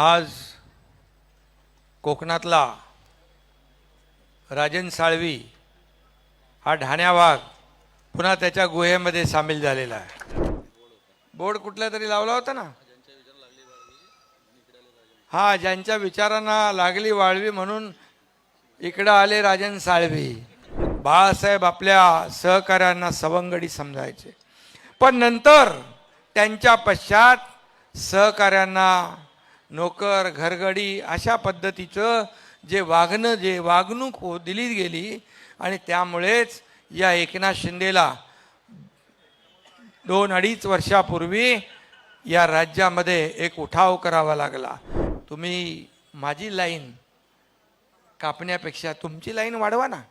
आज कोकणातला राजन साळवी हा ढाण्या वाघ पुन्हा त्याच्या गुहेमध्ये सामील झालेला आहे। बोर्ड कुठल्या तरी लावला होता ना, हा ज्यांच्या विचारांना लागली वाळवी म्हणून इकडं आले राजन साळवी। बाळासाहेब आपल्या सहकाऱ्यांना सवंगडी समजायचे, पण नंतर त्यांच्या पश्चात सहकाऱ्यांना नोकर घरगडी अशा पद्धतीचं जे वागणूक दिली गेली आणि त्यामुळेच या एकनाथ शिंदेला 2-2.5 वर्षापूर्वी या राज्यामध्ये एक उठाव करावा लागला। तुम्ही माझी लाईन कापण्यापेक्षा तुमची लाईन वाढवा ना।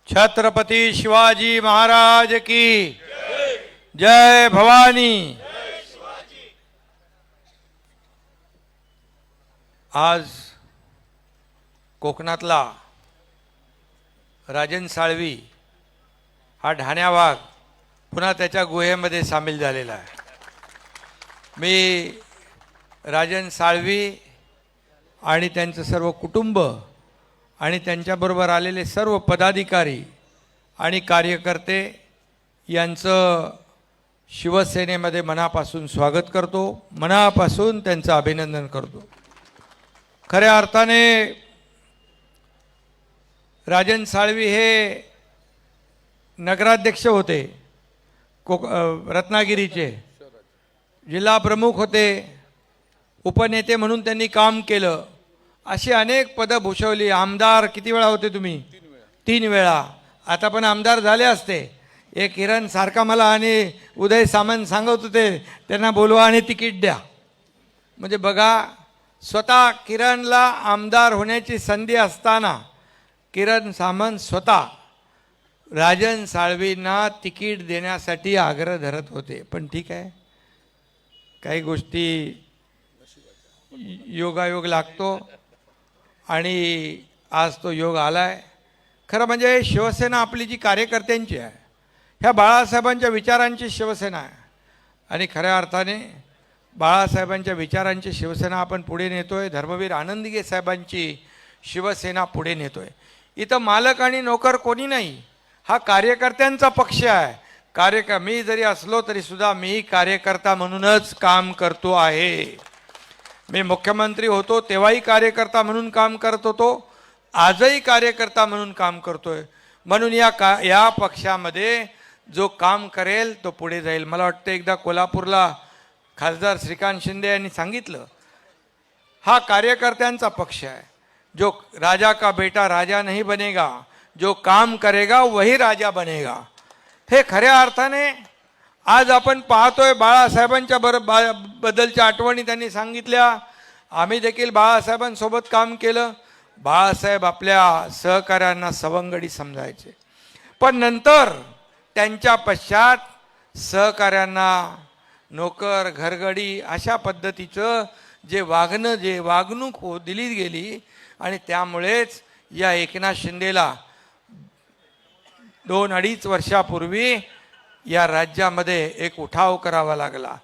छत्रपती शिवाजी महाराज की जय भवानी। आज कोकणातला राजन साळवी हा ढाण्या वाघ पुन्हा त्याच्या गुहेमध्ये सामील झालेला आहे। मी राजन साळवी आणि त्यांचं सर्व कुटुंब आणि त्यांच्याबरोबर आलेले सर्व पदाधिकारी आणि कार्यकर्ते यांचं शिवसेनेमध्ये मनापासून स्वागत करतो, मनापासून त्यांचं अभिनंदन करतो। खऱ्या अर्थाने राजन साळवी हे नगराध्यक्ष होते, रत्नागिरीचे जिल्हा प्रमुख होते, उपनेते म्हणून त्यांनी काम केलं, अशी अनेक पदं भूषवली। आमदार किती वेळा होते तुम्ही? 3 वेळा। आता पण आमदार झाले असते। एक किरण सारखा मला आणि उदय सामंत सांगत होते त्यांना बोलवा आणि तिकीट द्या। म्हणजे बघा, स्वतः किरणला आमदार होण्याची संधी असताना किरण सामंत स्वतः राजन साळवींना तिकीट देण्यासाठी आग्रह धरत होते। पण ठीक आहे, काही गोष्टी योगायोग लागतो आणि आज तो योग आलाय। खरं म्हणजे शिवसेना आपली जी कार्यकर्त्यांची आहे, ह्या बाळासाहेबांच्या विचारांची शिवसेना आहे आणि खऱ्या अर्थाने बाळासाहेबांच्या विचारांची शिवसेना आपण पुढे नेतोय। धर्मवीर आनंदगे साहेबांची शिवसेना पुढे नेतोय। इथं मालक आणि नोकर कोणी नाही, हा कार्यकर्त्यांचा पक्ष आहे। मी जरी असलो तरी सुद्धा मी कार्यकर्ता म्हणूनच काम करतो आहे। मी मुख्यमंत्री होतो तेव्हाही कार्यकर्ता म्हणून काम करत होतो, आजही कार्यकर्ता म्हणून काम करतोय। म्हणून या पक्षामध्ये जो काम करेल तो पुढे जाईल। मला वाटतं एकदा कोल्हापूरला खासदार श्रीकांत शिंदे यांनी सांगितलं, हा कार्यकर्त्यांचा पक्ष है। जो राजा का बेटा राजा नहीं बनेगा, जो काम करेगा वही राजा बनेगा। हे खऱ्या अर्थाने आज आपण पाहतोय। बाळासाहेबांच्या बद्दलच्या आठवणी त्यांनी सांगितल्या। आम्ही देखील बाळासाहेबांसोबत काम केलं। बाळासाहेब आपल्या सहकाऱ्यांना सवंगडी समजायचे, पण नंतर त्यांच्या पश्चात सहकाऱ्यांना नोकर घरगडी अशा पद्धतीचं जे वागणूक दिली गेली आणि त्यामुळेच या एकनाथ शिंदेला 2-2.5 वर्षापूर्वी या राज्यामध्ये एक उठाव करावा लागला,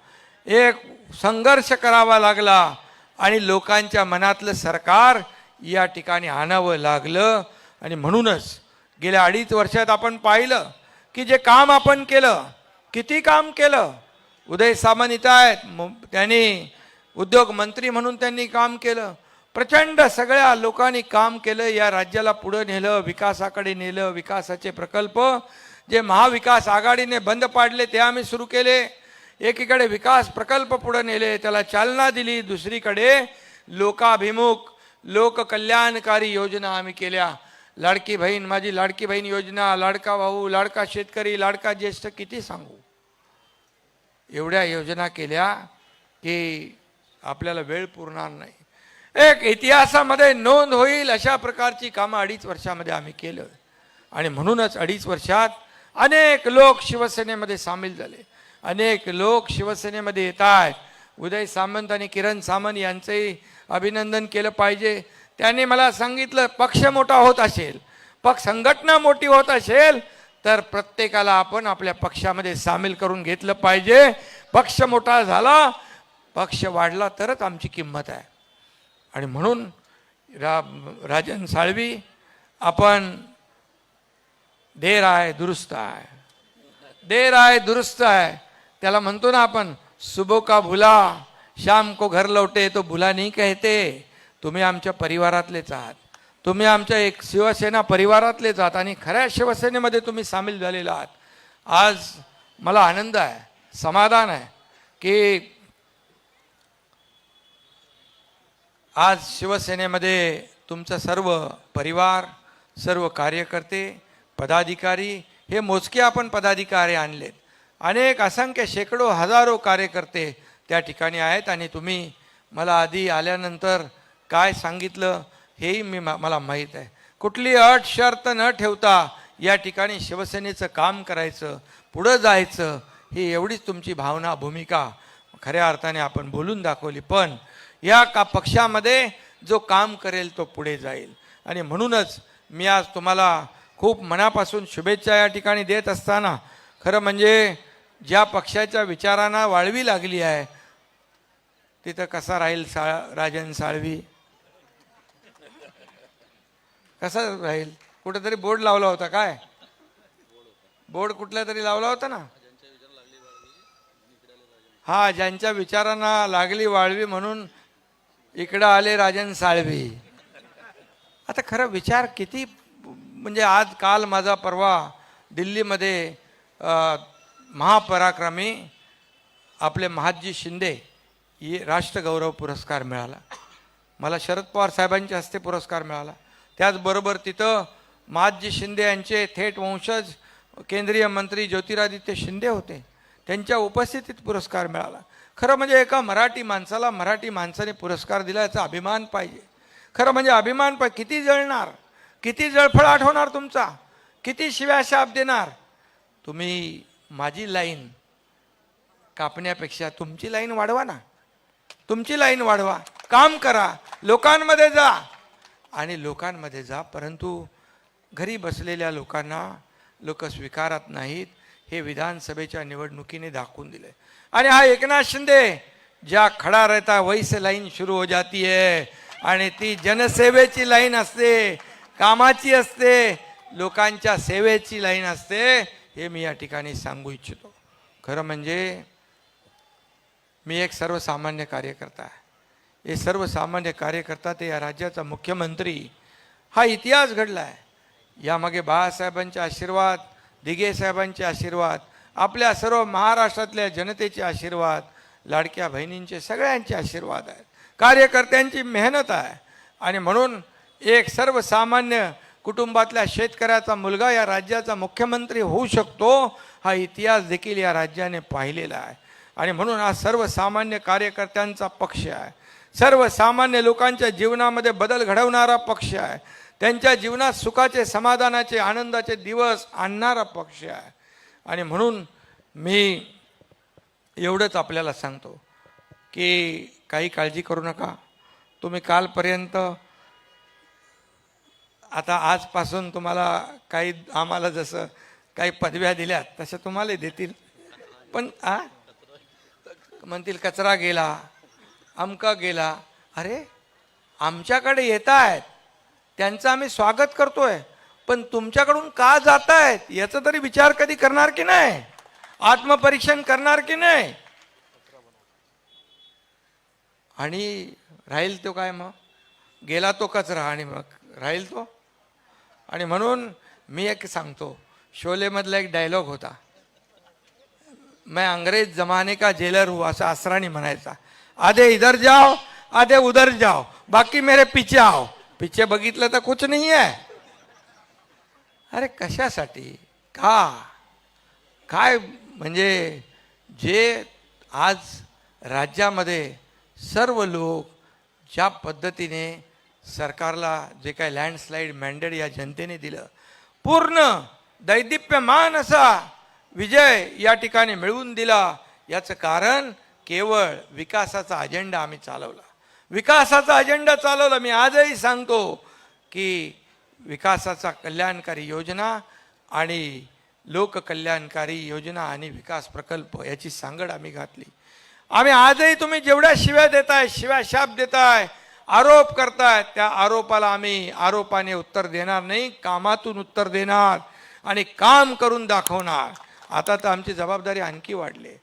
एक संघर्ष करावा लागला आणि लोकांच्या मनातलं सरकार या ठिकाणी आणावं लागलं। आणि म्हणूनच गेल्या 2.5 वर्षात आपण पाहिलं की जे काम आपण केलं, किती काम केलं। उदय सामंत इथं आहेत, त्यांनी उद्योग मंत्री म्हणून त्यांनी काम केलं। प्रचंड सगळ्या लोकांनी काम केलं, या राज्याला पुढे नेलं, विकासाकडे नेलं। विकासाचे प्रकल्प जे महाविकास आघाडीने बंद पाडले ते आम्ही सुरू केले। एकीकडे विकास प्रकल्प पुढे नेले, त्याला चालना दिली, दुसरीकडे लोकाभिमुख लोककल्याणकारी योजना आम्ही केल्या। लाडकी बहीण, माझी लाडकी बहीण योजना, लाडका भाऊ, लाडका शेतकरी, लाडका ज्येष्ठ, किती सांगू। एवढ्या योजना केल्या की आपल्याला वेळ पुरणार नाही। एक इतिहासामध्ये नोंद होईल अशा प्रकारची कामं 2.5 वर्षामध्ये आम्ही केलं आणि म्हणूनच 2.5 वर्षात अनेक लोक शिवसेनेमध्ये सामील झाले, अनेक लोक शिवसेनेमध्ये येत आहेत। उदय सामंत आणि किरण सामंत यांचंही अभिनंदन केलं पाहिजे। त्यांनी मला सांगितलं, पक्ष मोठा होत असेल, संघटना मोठी होत असेल तर प्रत्येकाला आपण आपल्या पक्षामध्ये सामील करून घेतलं पाहिजे। पक्ष मोठा झाला पक्ष वाढला तरच आमची किंमत आहे. आणि म्हणून राजन साळवी आपण देर आहे दुरुस्त आहे, देर आहे दुरुस्त आहे. त्याला म्हणतो ना आपण, सुबह का भुला शाम को घर लौटे तो भुला नाही कहते. तुम्ही आमच्या परिवारातलेच आहात, तुम्ही आमच्या एक शिवसेना परिवारातलेच आहात आणि खऱ्या शिवसेनेमध्ये तुम्ही सामील झालेला आहात. आज मला आनंद आहे, समाधान आहे की आज शिवसेनेमध्ये तुमचा सर्व परिवार, सर्व कार्यकर्ते, पदाधिकारी, हे मोजके आपण पदाधिकारी आणलेत. अनेक असंख्य शेकडो हजारो कार्यकर्ते त्या ठिकाणी आहेत. आणि तुम्ही मला आधी आल्यानंतर काय सांगितलं हेही मला माहीत आहे. कुठली अट शर्त न ठेवता या ठिकाणी शिवसेनेचं काम करायचं, पुढं जायचं, ही एवढीच तुमची भावना, भूमिका खऱ्या अर्थाने आपण बोलून दाखवली. पण या पक्षामध्ये जो काम करेल तो पुढे जाईल. आणि म्हणूनच मी आज तुम्हाला खूप मनापासून शुभेच्छा या ठिकाणी देत असताना, खरं म्हणजे ज्या पक्षाच्या विचारांना वाळवी लागली आहे तिथं कसा राहील राजन साळवी, कसा राहील? कुठेतरी बोर्ड लावला होता, काय बोर्ड कुठल्या तरी लावला होता ना, हा, ज्यांच्या विचारांना लागली वाळवी म्हणून इकडं आले राजन साळवी. आता खरं विचार किती, म्हणजे आज काल माझा परवा दिल्लीमध्ये महापराक्रमी आपले महादजी शिंदे राष्ट्रगौरव पुरस्कार मिळाला. मला शरद पवार साहेबांच्या हस्ते पुरस्कार मिळाला. त्याचबरोबर तिथं महादजी शिंदे यांचे थेट वंशज केंद्रीय मंत्री ज्योतिरादित्य शिंदे होते, त्यांच्या उपस्थितीत पुरस्कार मिळाला. खरं म्हणजे एका मराठी माणसाला मराठी माणसाने पुरस्कार दिला याचा अभिमान पाहिजे. खरं म्हणजे अभिमान पाहिजे. किती जळणार, किती जळफळाट होणार तुमचा, किती शिव्या शाप देणार तुम्ही. माझी लाईन कापण्यापेक्षा तुमची लाईन वाढवा ना, तुमची लाईन वाढवा, काम करा, लोकांमध्ये जा आणि लोकांमध्ये जा. परंतु घरी बसलेल्या लोकांना लोक स्वीकारत नाहीत, हे विधानसभेच्या निवडणुकीने दाखवून दिले. आणि हा एकनाथ शिंदे ज्या खडा रहता वैसे लाईन सुरू हो जाती है, आणि ती जनसेवेची लाईन असते, कामाची असते, लोकांच्या सेवेची लाईन असते, हे मी या ठिकाणी सांगू इच्छितो. खरं म्हणजे मी एक सर्वसामान्य कार्यकर्ता आहे. हे सर्वसामान्य कार्यकर्ता ते या राज्याचा मुख्यमंत्री, हा इतिहास घडला आहे. यामागे बाळासाहेबांचे आशीर्वाद, दिघे साहेबांचे आशीर्वाद, आपल्या सर्व महाराष्ट्रातल्या जनतेचे आशीर्वाद, लाडक्या बहिणींचे सगळ्यांचे आशीर्वाद आहेत, कार्यकर्त्यांची मेहनत आहे. आणि म्हणून एक सर्वसामान्य कुटुंबातल्या शेतकऱ्याचा मुलगा या राज्याचा मुख्यमंत्री होऊ शकतो, हा इतिहास देखील या राज्याने पाहिलेला आहे. आणि म्हणून हा सर्वसामान्य कार्यकर्त्यांचा पक्ष आहे, सर्वसामान्य लोकांच्या जीवनामध्ये बदल घडवणारा पक्ष आहे, त्यांच्या जीवनात सुखाचे, समाधानाचे, आनंदाचे दिवस आणणारा पक्ष आहे. आणि म्हणून मी एवढंच आपल्याला सांगतो की काही काळजी करू नका. तुम्ही कालपर्यंत, आता आजपासून तुम्हाला काही, आम्हाला जसं काही पदव्या दिल्यात तसं तुम्हाला देतील. पण म्हणतील कचरा गेला, अमका गेला. अरे आमच्याकडे येत आहेत, त्यांचं आम्ही स्वागत करतोय, पण तुमच्याकडून का जात आहेत याचा तरी विचार कधी करणार की नाही, आत्मपरीक्षण करणार की नाही. आणि राहील तो काय, मग गेला तो कचरा आणि मग राहील तो. आणि म्हणून मी एक सांगतो, शोलेमधला एक डायलॉग होता, मैं अंग्रेज जमाने का जेलर हूँ, असं असरानी म्हणायचा. आधे इधर जाओ, आधे उधर जाओ, बाकी मेरे पीछे आओ. पीछे बघितलं तर कुछ नाही आहे. अरे कशासाठी, का, काय, म्हणजे जे आज राज्यामध्ये सर्व लोक ज्या पद्धतीने सरकारला जे काय लँडस्लाईड मॅन्डेट या जनतेने दिलं, पूर्ण दैदिप्यमान असा विजय या ठिकाणी मिळवून दिला, याचं कारण केवळ विकासाचा अजेंडा आम्ही चालवला, विकासाचा अजेंडा चालवला. मी आजही सांगतो की विकासाचा कल्याणकारी योजना आणि लोककल्याणकारी योजना आणि विकास प्रकल्प याची सांगड आम्ही घातली. आम्ही आजही तुम्ही जेवढ्या शिव्या देताय, शिव्या शाप देताय, आरोप करताय, त्या आरोपाला आम्ही आरोपाने उत्तर देणार नाही, कामातून उत्तर देणार आणि काम करून दाखवणार. आता तर आमची जबाबदारी आणखी वाढली.